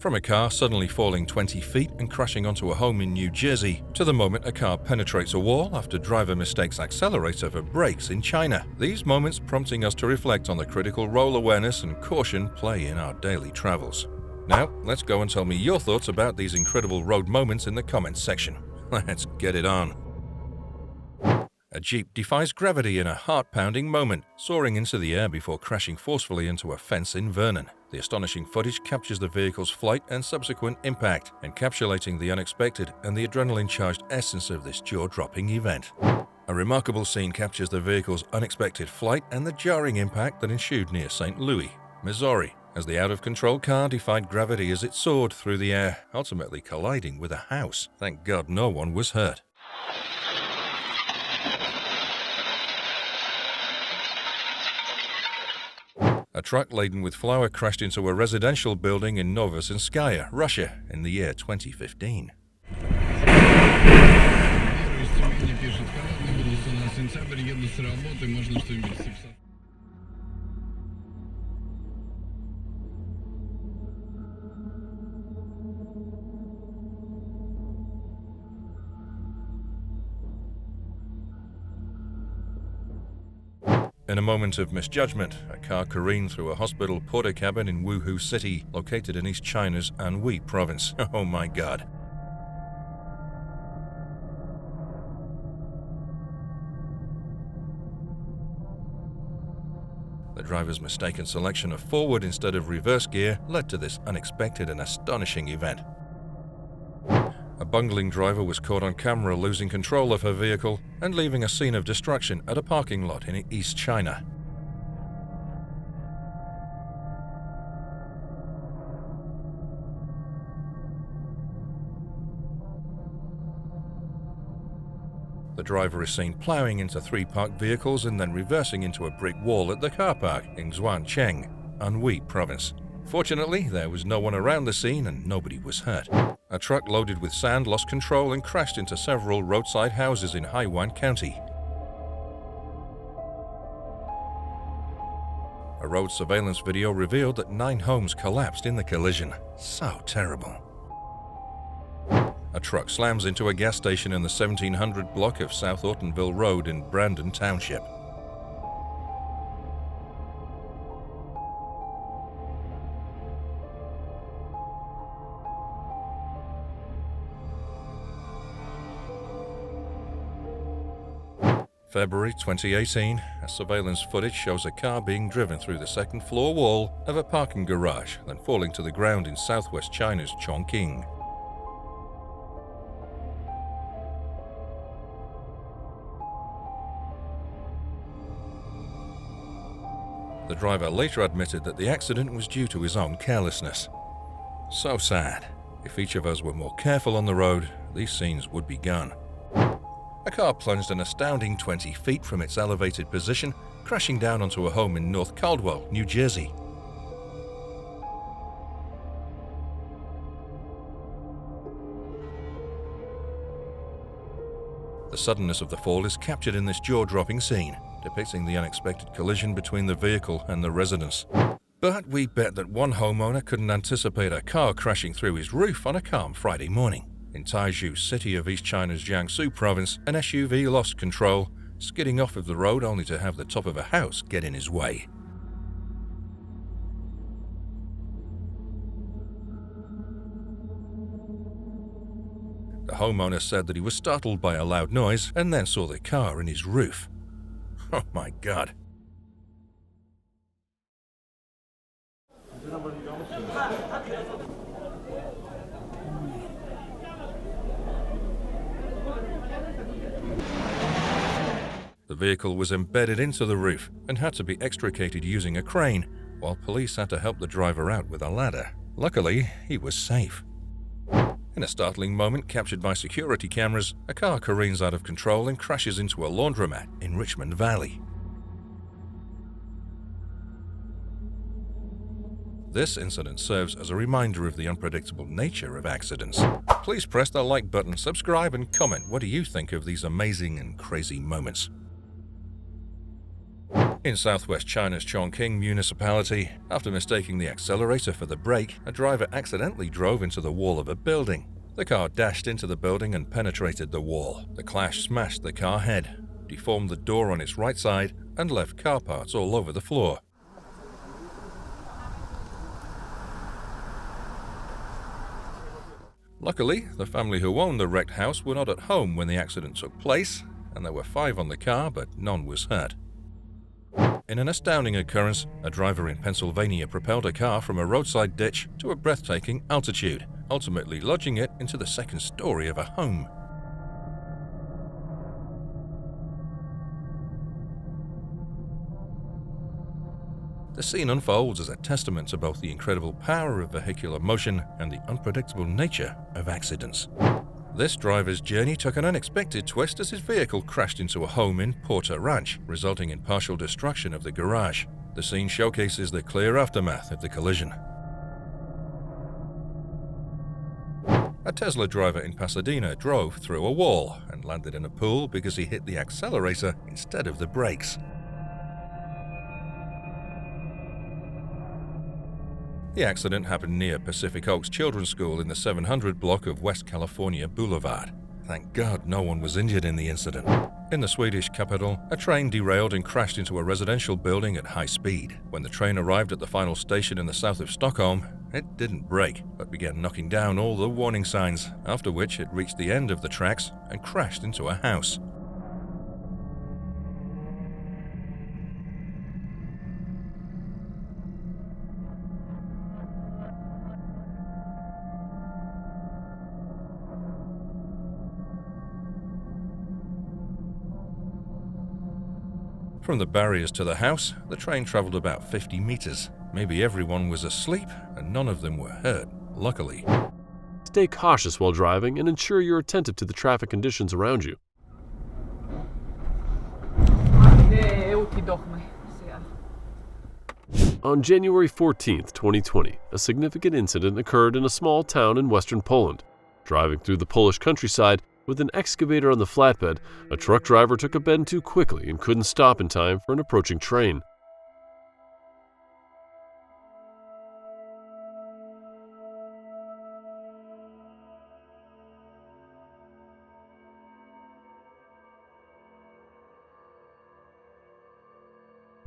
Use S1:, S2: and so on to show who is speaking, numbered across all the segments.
S1: From a car suddenly falling 20 feet and crashing onto a home in New Jersey, to the moment a car penetrates a wall after driver mistakes accelerator for brakes in China. These moments prompting us to reflect on the critical role awareness and caution play in our daily travels. Now, let's go and tell me your thoughts about these incredible road moments in the comments section. Let's get it on. A Jeep defies gravity in a heart-pounding moment, soaring into the air before crashing forcefully into a fence in Vernon. The astonishing footage captures the vehicle's flight and subsequent impact, encapsulating the unexpected and the adrenaline-charged essence of this jaw-dropping event. A remarkable scene captures the vehicle's unexpected flight and the jarring impact that ensued near St. Louis, Missouri, as the out-of-control car defied gravity as it soared through the air, ultimately colliding with a house. Thank God no one was hurt. A truck laden with flour crashed into a residential building in Novosibirsk, Russia, in the year 2015. In a moment of misjudgment, a car careened through a hospital portacabin in Wuhu City, located in East China's Anhui province. Oh my God. The driver's mistaken selection of forward instead of reverse gear led to this unexpected and astonishing event. A bungling driver was caught on camera losing control of her vehicle and leaving a scene of destruction at a parking lot in East China. The driver is seen plowing into 3 parked vehicles and then reversing into a brick wall at the car park in Zhuangcheng, Anhui province. Fortunately, there was no one around the scene and nobody was hurt. A truck loaded with sand lost control and crashed into several roadside houses in Haiyuan County. A road surveillance video revealed that 9 homes collapsed in the collision. So terrible. A truck slams into a gas station in the 1700 block of South Ortonville Road in Brandon Township. February 2018, surveillance footage shows a car being driven through the second floor wall of a parking garage, then falling to the ground in southwest China's Chongqing. The driver later admitted that the accident was due to his own carelessness. So sad. If each of us were more careful on the road, these scenes would be gone. A car plunged an astounding 20 feet from its elevated position, crashing down onto a home in North Caldwell, New Jersey. The suddenness of the fall is captured in this jaw-dropping scene, depicting the unexpected collision between the vehicle and the residence. But we bet that one homeowner couldn't anticipate a car crashing through his roof on a calm Friday morning. In Taizhou City of East China's Jiangsu province, an SUV lost control, skidding off of the road only to have the top of a house get in his way. The homeowner said that he was startled by a loud noise and then saw the car in his roof. Oh my God. The vehicle was embedded into the roof and had to be extricated using a crane, while police had to help the driver out with a ladder. Luckily, he was safe. In a startling moment captured by security cameras, a car careens out of control and crashes into a laundromat in Richmond Valley. This incident serves as a reminder of the unpredictable nature of accidents. Please press the like button, subscribe, and comment what do you think of these amazing and crazy moments. In southwest China's Chongqing municipality, after mistaking the accelerator for the brake, a driver accidentally drove into the wall of a building. The car dashed into the building and penetrated the wall. The clash smashed the car head, deformed the door on its right side, and left car parts all over the floor. Luckily, the family who owned the wrecked house were not at home when the accident took place, and there were 5 on the car, but none was hurt. In an astounding occurrence, a driver in Pennsylvania propelled a car from a roadside ditch to a breathtaking altitude, ultimately lodging it into the second story of a home. The scene unfolds as a testament to both the incredible power of vehicular motion and the unpredictable nature of accidents. This driver's journey took an unexpected twist as his vehicle crashed into a home in Porter Ranch, resulting in partial destruction of the garage. The scene showcases the clear aftermath of the collision. A Tesla driver in Pasadena drove through a wall and landed in a pool because he hit the accelerator instead of the brakes. The accident happened near Pacific Oaks Children's School in the 700 block of West California Boulevard. Thank God no one was injured in the incident. In the Swedish capital, a train derailed and crashed into a residential building at high speed. When the train arrived at the final station in the south of Stockholm, it didn't brake, but began knocking down all the warning signs, after which it reached the end of the tracks and crashed into a house. From the barriers to the house, the train traveled about 50 meters. Maybe everyone was asleep and none of them were hurt, luckily.
S2: Stay cautious while driving and ensure you're attentive to the traffic conditions around you. On January 14, 2020, a significant incident occurred in a small town in western Poland. Driving through the Polish countryside, with an excavator on the flatbed, a truck driver took a bend too quickly and couldn't stop in time for an approaching train.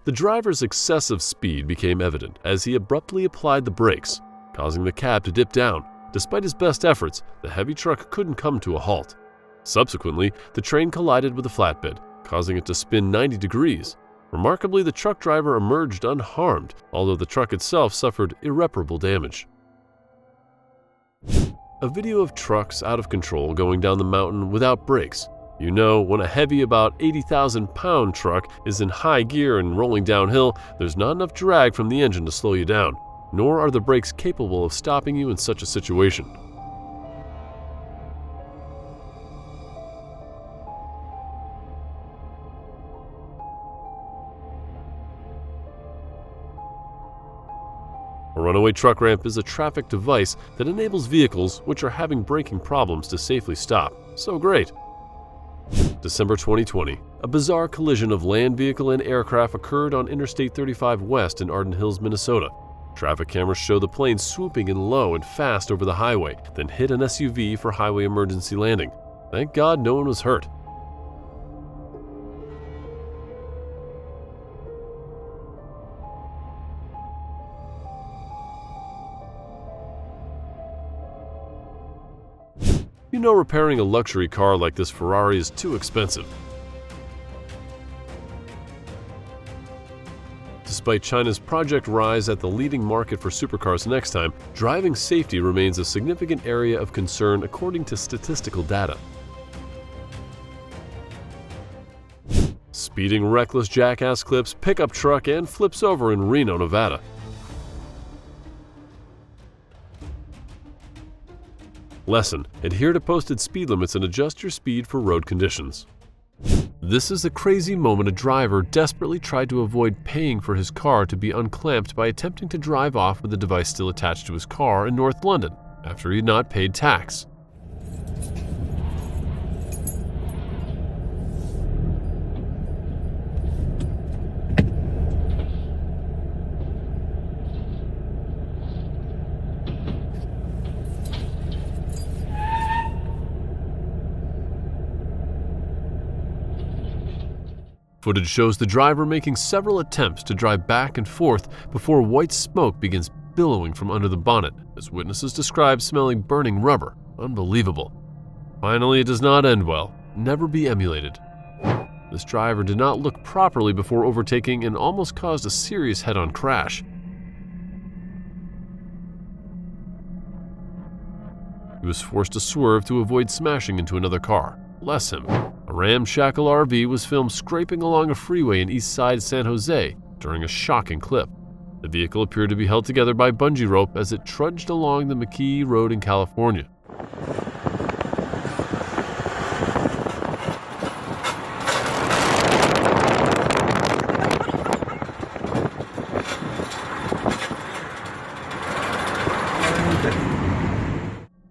S2: The driver's excessive speed became evident as he abruptly applied the brakes, causing the cab to dip down. Despite his best efforts, the heavy truck couldn't come to a halt. Subsequently, the train collided with the flatbed, causing it to spin 90 degrees. Remarkably, the truck driver emerged unharmed, although the truck itself suffered irreparable damage. A video of trucks out of control going down the mountain without brakes. You know, when a heavy, about 80,000-pound truck is in high gear and rolling downhill, there's not enough drag from the engine to slow you down, nor are the brakes capable of stopping you in such a situation. A runaway truck ramp is a traffic device that enables vehicles which are having braking problems to safely stop. So great! December 2020, a bizarre collision of land vehicle and aircraft occurred on Interstate 35 West in Arden Hills, Minnesota. Traffic cameras show the plane swooping in low and fast over the highway, then hit an SUV for highway emergency landing. Thank God no one was hurt. You know, repairing a luxury car like this Ferrari is too expensive. Despite China's Project Rise at the leading market for supercars next time, driving safety remains a significant area of concern according to statistical data. Speeding reckless jackass clips pickup truck and flips over in Reno, Nevada. Lesson: adhere to posted speed limits and adjust your speed for road conditions. This is a crazy moment a driver desperately tried to avoid paying for his car to be unclamped by attempting to drive off with the device still attached to his car in North London after he had not paid tax. Footage shows the driver making several attempts to drive back and forth before white smoke begins billowing from under the bonnet, as witnesses describe smelling burning rubber. Unbelievable. Finally, it does not end well. Never be emulated. This driver did not look properly before overtaking and almost caused a serious head-on crash. He was forced to swerve to avoid smashing into another car. Bless him. A ramshackle RV was filmed scraping along a freeway in East Side San Jose during a shocking clip. The vehicle appeared to be held together by bungee rope as it trudged along the McKee Road in California.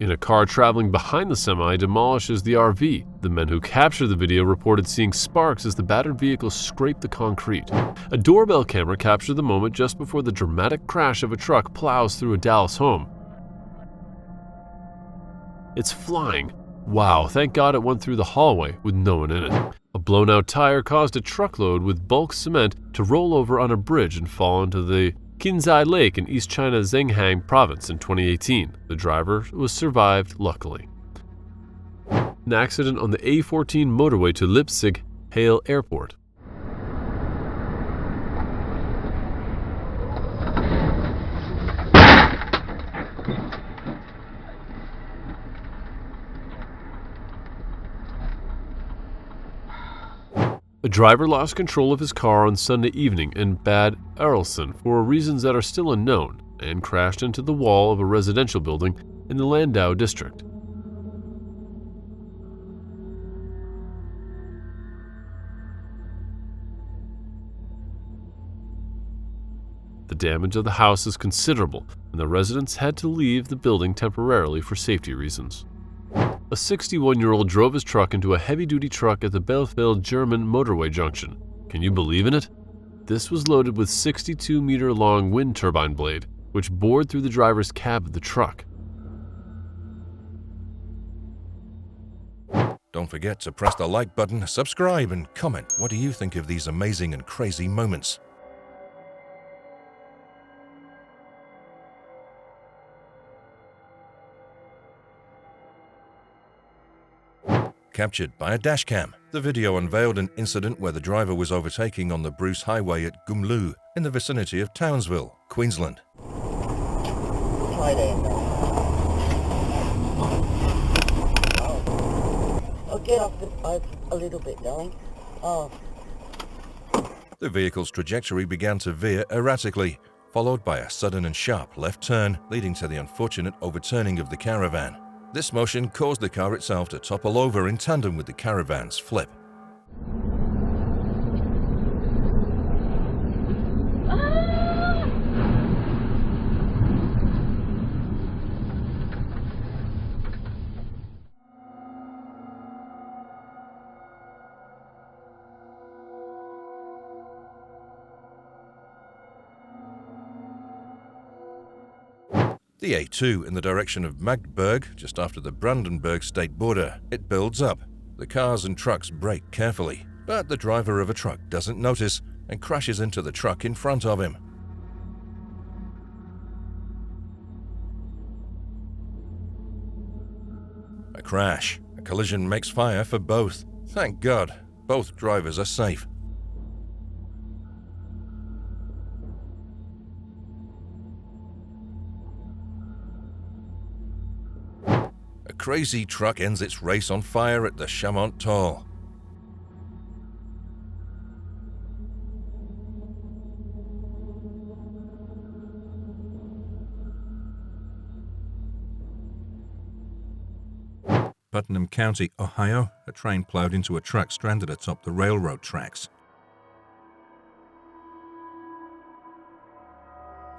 S2: In a car traveling behind the semi demolishes the RV. The men who captured the video reported seeing sparks as the battered vehicle scraped the concrete. A doorbell camera captured the moment just before the dramatic crash of a truck plows through a Dallas home. It's flying. Wow, thank God it went through the hallway with no one in it. A blown-out tire caused a truckload with bulk cement to roll over on a bridge and fall into the Qinzhai Lake in East China's Zhejiang province in 2018. The driver was survived luckily. An accident on the A14 motorway to Leipzig Halle Airport. A driver lost control of his car on Sunday evening in Bad Arolsen for reasons that are still unknown and crashed into the wall of a residential building in the Landau district. The damage of the house is considerable, and the residents had to leave the building temporarily for safety reasons. A 61-year-old drove his truck into a heavy-duty truck at the Bielefeld-German motorway junction. Can you believe in it? This was loaded with 62-meter-long wind turbine blade, which bored through the driver's cab of the truck.
S1: Don't forget to press the like button, subscribe, and comment. What do you think of these amazing and crazy moments? Captured by a dashcam. The video unveiled an incident where the driver was overtaking on the Bruce Highway at Gumlu in the vicinity of Townsville, Queensland.
S3: Try there. I'll get off the boat a little bit, darling. Oh.
S1: The vehicle's trajectory began to veer erratically, followed by a sudden and sharp left turn, leading to the unfortunate overturning of the caravan. This motion caused the car itself to topple over in tandem with the caravan's flip. The A2 in the direction of Magdeburg, just after the Brandenburg state border. It builds up. The cars and trucks brake carefully, but the driver of a truck doesn't notice and crashes into the truck in front of him. A crash. A collision makes fire for both. Thank God, both drivers are safe. A crazy truck ends its race on fire at the Chamont Toll. Putnam County, Ohio, a train plowed into a truck stranded atop the railroad tracks.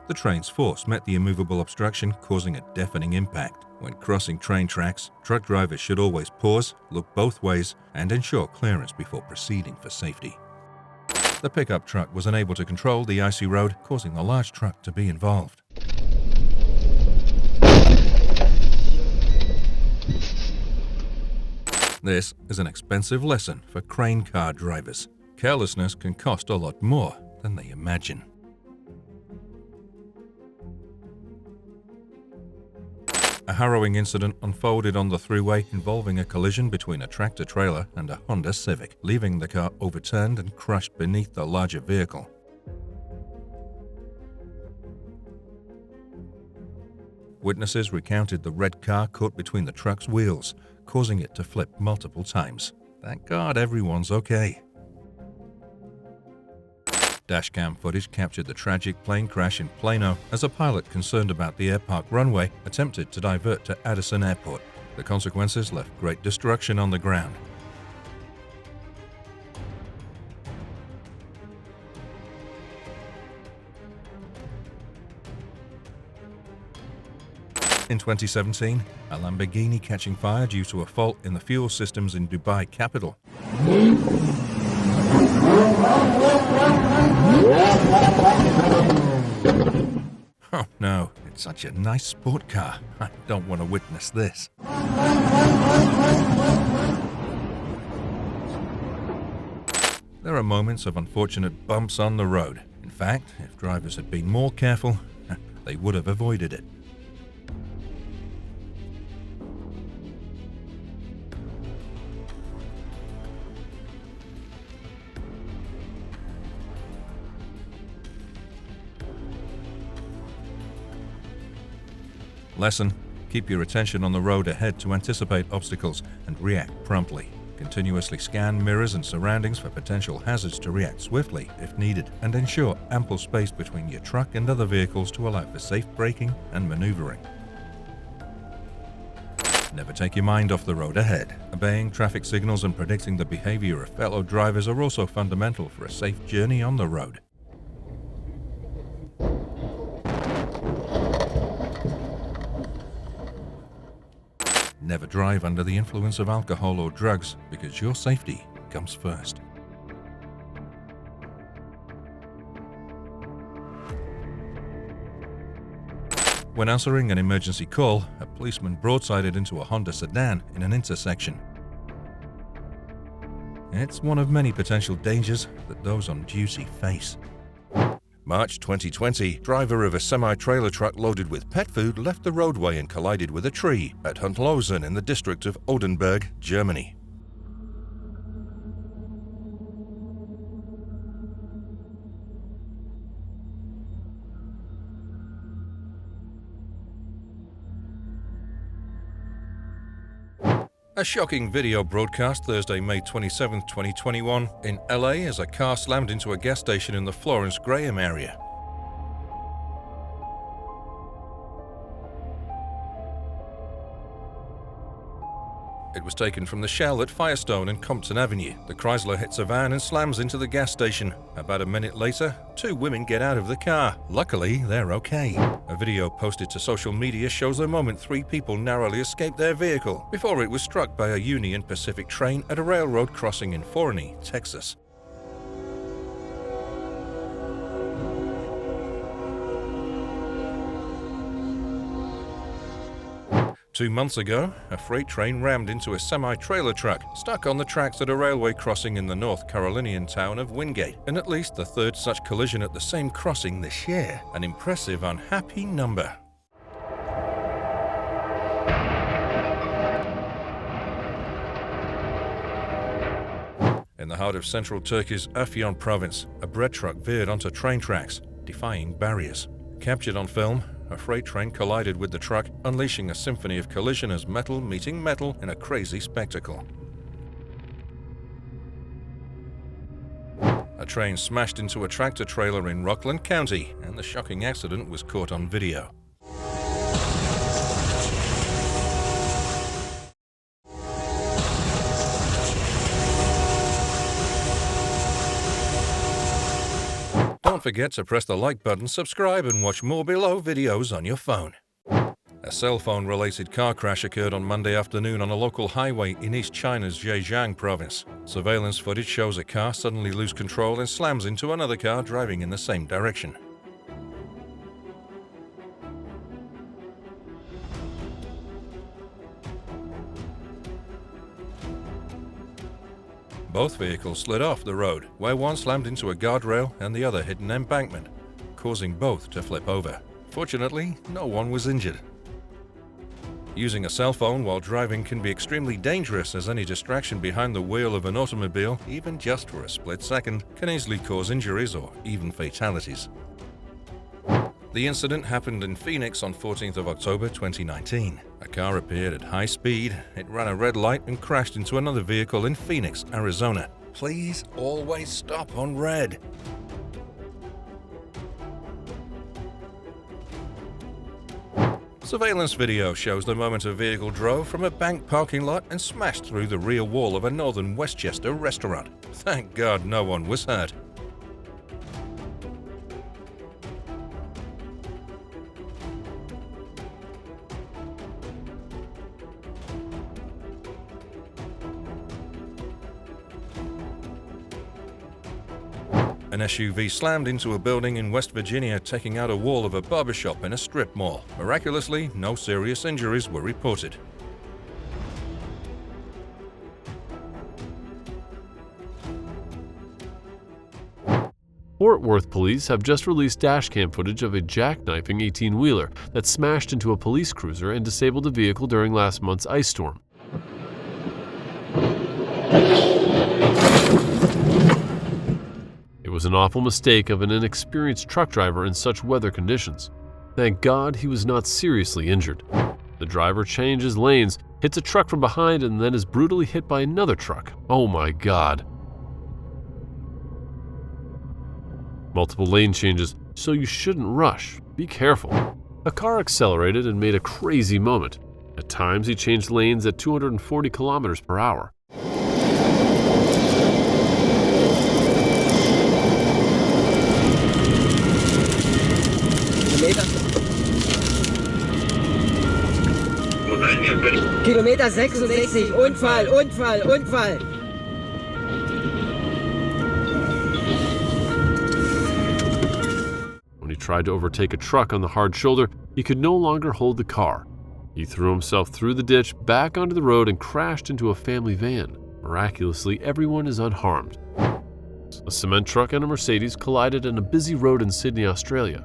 S1: The train's force met the immovable obstruction, causing a deafening impact. When crossing train tracks, truck drivers should always pause, look both ways, and ensure clearance before proceeding for safety. The pickup truck was unable to control the icy road, causing the large truck to be involved. This is an expensive lesson for crane car drivers. Carelessness can cost a lot more than they imagine. A harrowing incident unfolded on the thruway involving a collision between a tractor-trailer and a Honda Civic, leaving the car overturned and crushed beneath the larger vehicle. Witnesses recounted the red car caught between the truck's wheels, causing it to flip multiple times. Thank God everyone's okay. Dashcam footage captured the tragic plane crash in Plano as a pilot concerned about the airpark runway attempted to divert to Addison Airport. The consequences left great destruction on the ground. In 2017, a Lamborghini catching fire due to a fault in the fuel systems in Dubai capital. Oh no, it's such a nice sport car. I don't want to witness this. There are moments of unfortunate bumps on the road. In fact, if drivers had been more careful, they would have avoided it. Lesson: keep your attention on the road ahead to anticipate obstacles and react promptly. Continuously scan mirrors and surroundings for potential hazards to react swiftly if needed, and ensure ample space between your truck and other vehicles to allow for safe braking and maneuvering. Never take your mind off the road ahead. Obeying traffic signals and predicting the behavior of fellow drivers are also fundamental for a safe journey on the road. Never drive under the influence of alcohol or drugs, because your safety comes first. When answering an emergency call, a policeman broadsided into a Honda sedan in an intersection. It's one of many potential dangers that those on duty face. March 2020, driver of a semi-trailer truck loaded with pet food left the roadway and collided with a tree at Huntlausen in the district of Oldenburg, Germany. A shocking video broadcast Thursday, May 27, 2021, in LA as a car slammed into a gas station in the Florence Graham area. It was taken from the Shell at Firestone and Compton Avenue. The Chrysler hits a van and slams into the gas station. About a minute later, two women get out of the car. Luckily, they're okay. A video posted to social media shows the moment three people narrowly escaped their vehicle before it was struck by a Union Pacific train at a railroad crossing in Forney, Texas. Two months ago, a freight train rammed into a semi-trailer truck stuck on the tracks at a railway crossing in the North Carolinian town of Wingate, and at least the third such collision at the same crossing this year. An impressive unhappy number. In the heart of central Turkey's Afyon province, a bread truck veered onto train tracks, defying barriers. Captured on film, a freight train collided with the truck, unleashing a symphony of collision as metal meeting metal in a crazy spectacle. A train smashed into a tractor-trailer in Rockland County, and the shocking accident was caught on video. Don't forget to press the like button, subscribe, and watch more below videos on your phone. A cell phone-related car crash occurred on Monday afternoon on a local highway in East China's Zhejiang province. Surveillance footage shows a car suddenly lose control and slams into another car driving in the same direction. Both vehicles slid off the road, where one slammed into a guardrail and the other hit an embankment, causing both to flip over. Fortunately, no one was injured. Using a cell phone while driving can be extremely dangerous, as any distraction behind the wheel of an automobile, even just for a split second, can easily cause injuries or even fatalities. The incident happened in Phoenix on 14th of October 2019. A car appeared at high speed, it ran a red light and crashed into another vehicle in Phoenix, Arizona. Please always stop on red. Surveillance video shows the moment a vehicle drove from a bank parking lot and smashed through the rear wall of a northern Westchester restaurant. Thank God no one was hurt. An SUV slammed into a building in West Virginia, taking out a wall of a barbershop in a strip mall. Miraculously, no serious injuries were reported.
S2: Fort Worth police have just released dashcam footage of a jackknifing 18-wheeler that smashed into a police cruiser and disabled a vehicle during last month's ice storm. It was an awful mistake of an inexperienced truck driver in such weather conditions. Thank God he was not seriously injured. The driver changes lanes, hits a truck from behind, and then is brutally hit by another truck. Oh my God. Multiple lane changes, so you shouldn't rush. Be careful. A car accelerated and made a crazy moment. At times he changed lanes at 240 kilometers per hour.
S4: Kilometer 66, Unfall.
S2: When he tried to overtake a truck on the hard shoulder, he could no longer hold the car. He threw himself through the ditch, back onto the road, and crashed into a family van. Miraculously, everyone is unharmed. A cement truck and a Mercedes collided on a busy road in Sydney, Australia.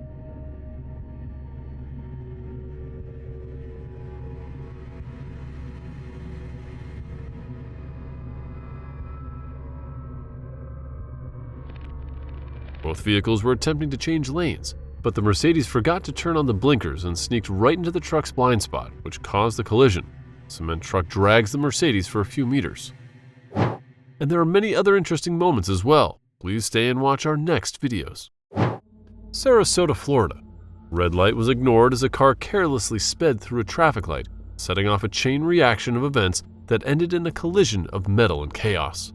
S2: Both vehicles were attempting to change lanes, but the Mercedes forgot to turn on the blinkers and sneaked right into the truck's blind spot, which caused the collision. The cement truck drags the Mercedes for a few meters. And there are many other interesting moments as well. Please stay and watch our next videos. Sarasota, Florida. Red light was ignored as a car carelessly sped through a traffic light, setting off a chain reaction of events that ended in a collision of metal and chaos.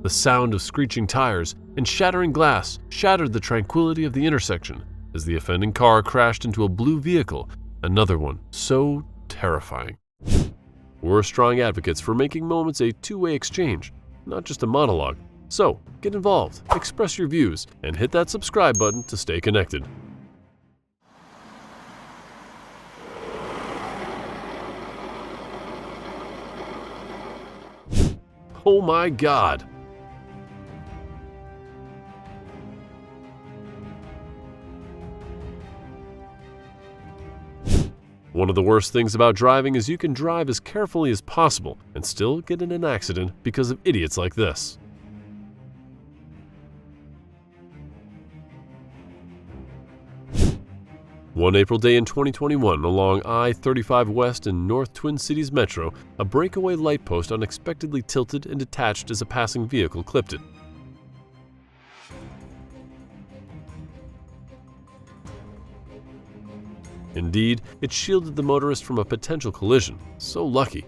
S2: The sound of screeching tires and shattering glass shattered the tranquility of the intersection as the offending car crashed into a blue vehicle, another one so terrifying. We're strong advocates for making moments a two-way exchange, not just a monologue. So, get involved, express your views, and hit that subscribe button to stay connected. Oh my God! One of the worst things about driving is you can drive as carefully as possible and still get in an accident because of idiots like this. One April day in 2021, along I-35 West in North Twin Cities Metro, a breakaway light post unexpectedly tilted and detached as a passing vehicle clipped it. Indeed, it shielded the motorist from a potential collision. So lucky.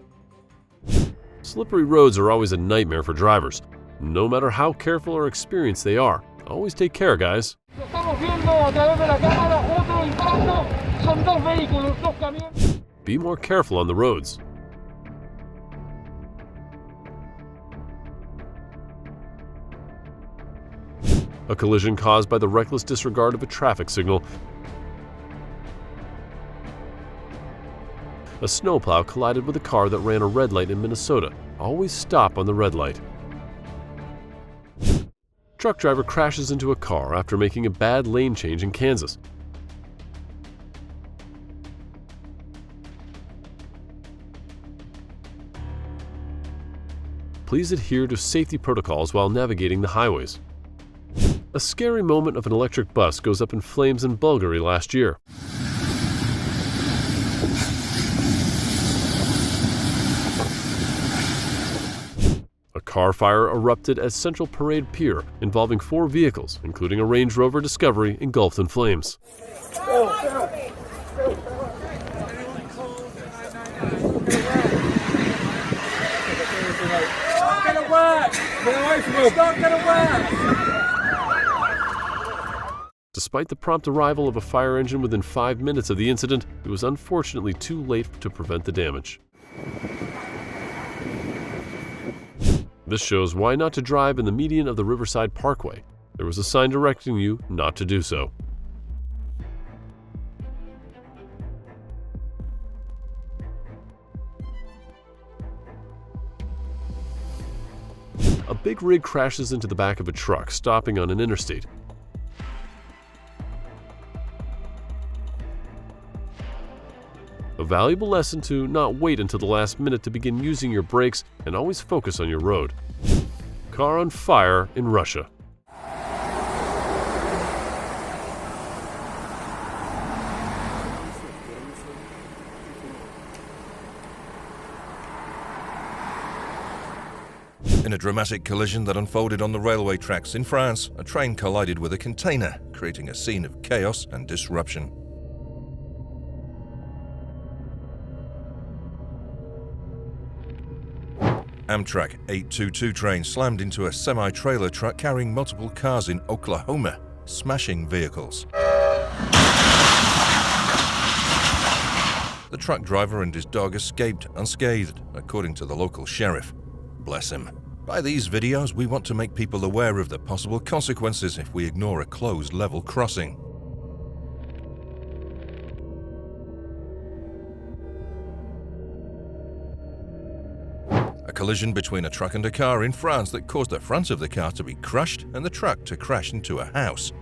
S2: Slippery roads are always a nightmare for drivers. No matter how careful or experienced they are, always take care, guys. Be more careful on the roads. A collision caused by the reckless disregard of a traffic signal. A snowplow collided with a car that ran a red light in Minnesota. Always stop on the red light. Truck driver crashes into a car after making a bad lane change in Kansas. Please adhere to safety protocols while navigating the highways. A scary moment of an electric bus goes up in flames in Bulgaria last year. A car fire erupted at Central Parade Pier, involving 4 vehicles, including a Range Rover Discovery, engulfed in flames. Despite the prompt arrival of a fire engine within 5 minutes of the incident, it was unfortunately too late to prevent the damage. This shows why not to drive in the median of the Riverside Parkway. There was a sign directing you not to do so. A big rig crashes into the back of a truck, stopping on an interstate. A valuable lesson to not wait until the last minute to begin using your brakes and always focus on your road. Car on fire in Russia.
S1: In a dramatic collision that unfolded on the railway tracks in France, a train collided with a container, creating a scene of chaos and disruption. Amtrak 822 train slammed into a semi-trailer truck carrying multiple cars in Oklahoma, smashing vehicles. The truck driver and his dog escaped unscathed, according to the local sheriff. Bless him. By these videos, we want to make people aware of the possible consequences if we ignore a closed level crossing. A collision between a truck and a car in France that caused the front of the car to be crushed and the truck to crash into a house.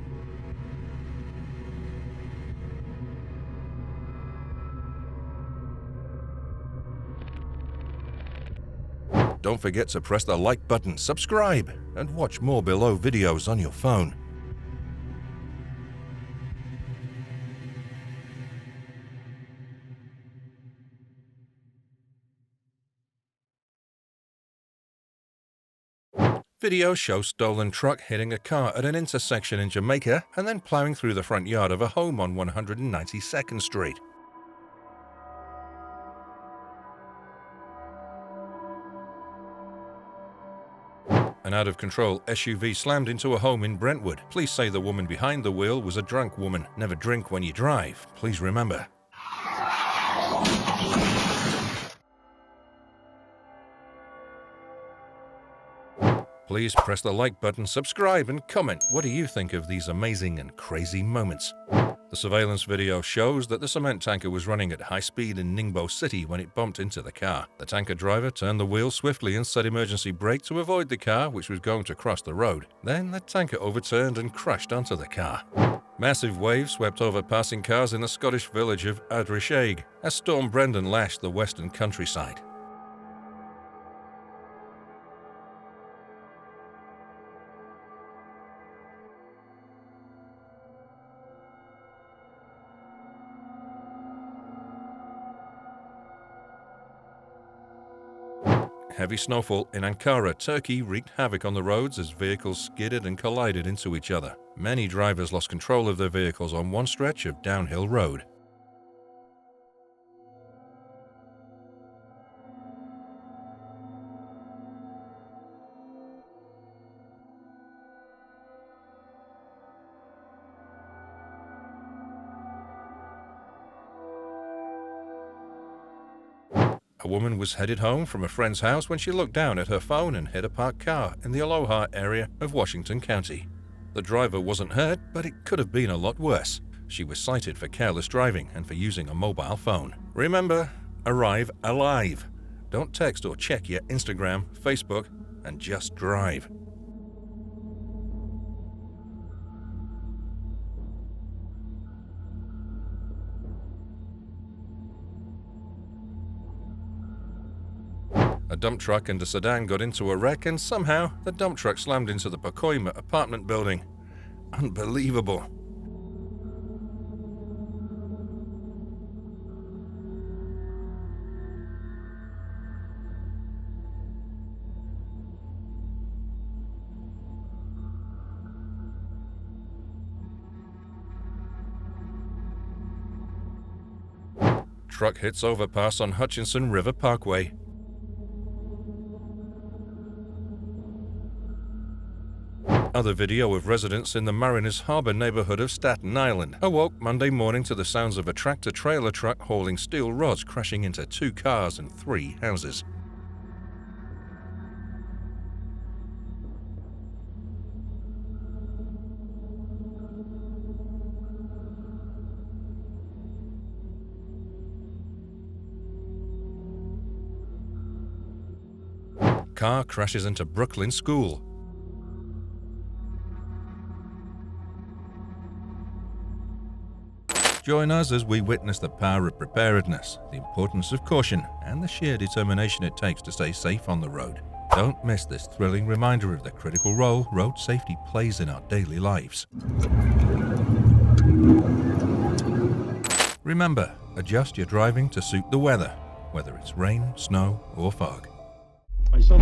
S1: Don't forget to press the like button, subscribe, and watch more below videos on your phone. Video shows stolen truck hitting a car at an intersection in Jamaica and then plowing through the front yard of a home on 192nd Street. An out-of-control SUV slammed into a home in Brentwood. Police say the woman behind the wheel was a drunk woman. Never drink when you drive, please remember. Please press the like button, subscribe, and comment. What do you think of these amazing and crazy moments? The surveillance video shows that the cement tanker was running at high speed in Ningbo City when it bumped into the car. The tanker driver turned the wheel swiftly and set emergency brake to avoid the car, which was going to cross the road. Then the tanker overturned and crashed onto the car. Massive waves swept over passing cars in the Scottish village of Adrishaig as Storm Brendan lashed the western countryside. Heavy snowfall in Ankara, Turkey wreaked havoc on the roads as vehicles skidded and collided into each other. Many drivers lost control of their vehicles on one stretch of downhill road. A woman was headed home from a friend's house when she looked down at her phone and hit a parked car in the Aloha area of Washington County. The driver wasn't hurt, but it could have been a lot worse. She was cited for careless driving and for using a mobile phone. Remember, arrive alive. Don't text or check your Instagram, Facebook, and just drive. A dump truck and a sedan got into a wreck, and somehow the dump truck slammed into the Pacoima apartment building. Unbelievable. Truck hits overpass on Hutchinson River Parkway. Other video of residents in the Mariners Harbor neighborhood of Staten Island awoke Monday morning to the sounds of a tractor-trailer truck hauling steel rods crashing into 2 cars and 3 houses. Car crashes into Brooklyn school. Join us as we witness the power of preparedness, the importance of caution, and the sheer determination it takes to stay safe on the road. Don't miss this thrilling reminder of the critical role road safety plays in our daily lives. Remember, adjust your driving to suit the weather, whether it's rain, snow, or fog.
S5: Myself,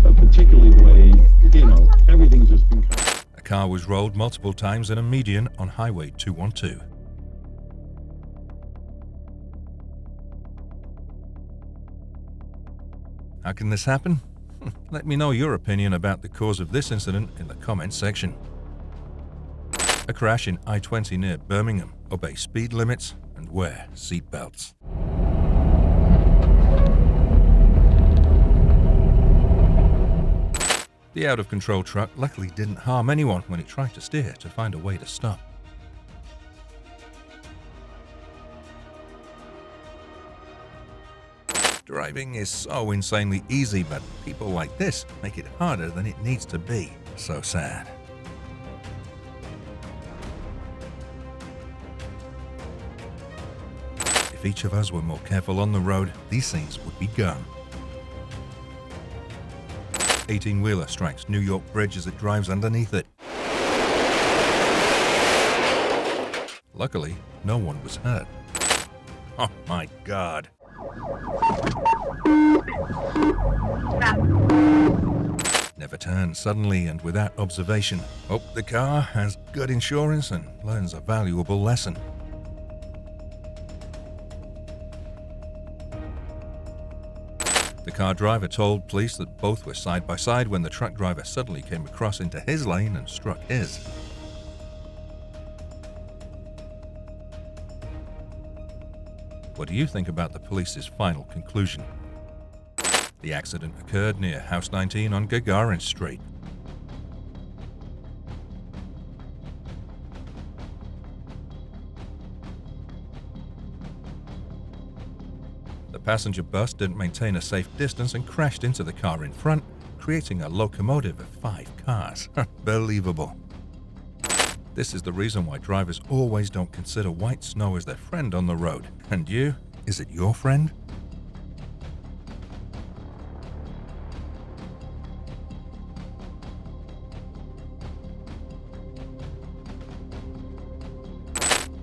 S5: a particularly way, everything's just been.
S1: A car was rolled multiple times in a median on Highway 212. How can this happen? Let me know your opinion about the cause of this incident in the comments section. A crash in I-20 near Birmingham. Obey speed limits and wear seat belts. The out-of-control truck luckily didn't harm anyone when it tried to steer to find a way to stop. Driving is so insanely easy, but people like this make it harder than it needs to be. So sad. If each of us were more careful on the road, these scenes would be gone. 18-wheeler strikes New York Bridge as it drives underneath it. Luckily, no one was hurt. Oh my God. Never turn suddenly and without observation. Hope the car has good insurance and learns a valuable lesson. The car driver told police that both were side by side when the truck driver suddenly came across into his lane and struck his. What do you think about the police's final conclusion? The accident occurred near House 19 on Gagarin Street. The passenger bus didn't maintain a safe distance and crashed into the car in front, creating a locomotive of 5 cars. Unbelievable. This is the reason why drivers always don't consider white snow as their friend on the road. And you? Is it your friend?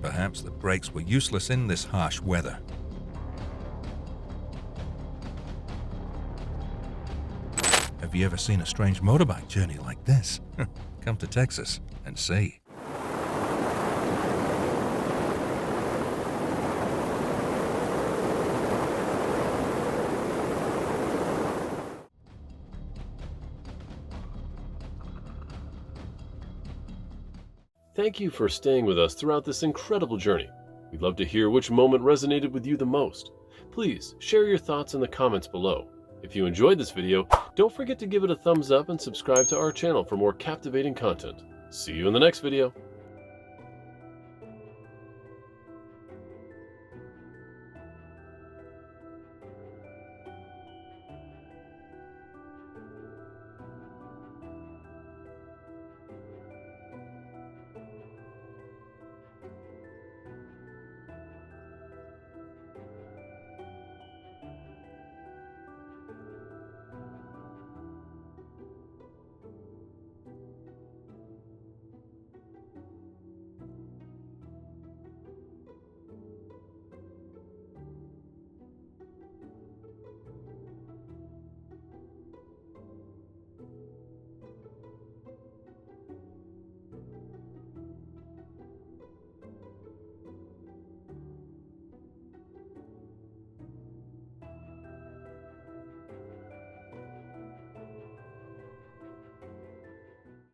S1: Perhaps the brakes were useless in this harsh weather. Have you ever seen a strange motorbike journey like this? Come to Texas and see.
S2: Thank you for staying with us throughout this incredible journey. We'd love to hear which moment resonated with you the most. Please share your thoughts in the comments below. If you enjoyed this video, don't forget to give it a thumbs up and subscribe to our channel for more captivating content. See you in the next video.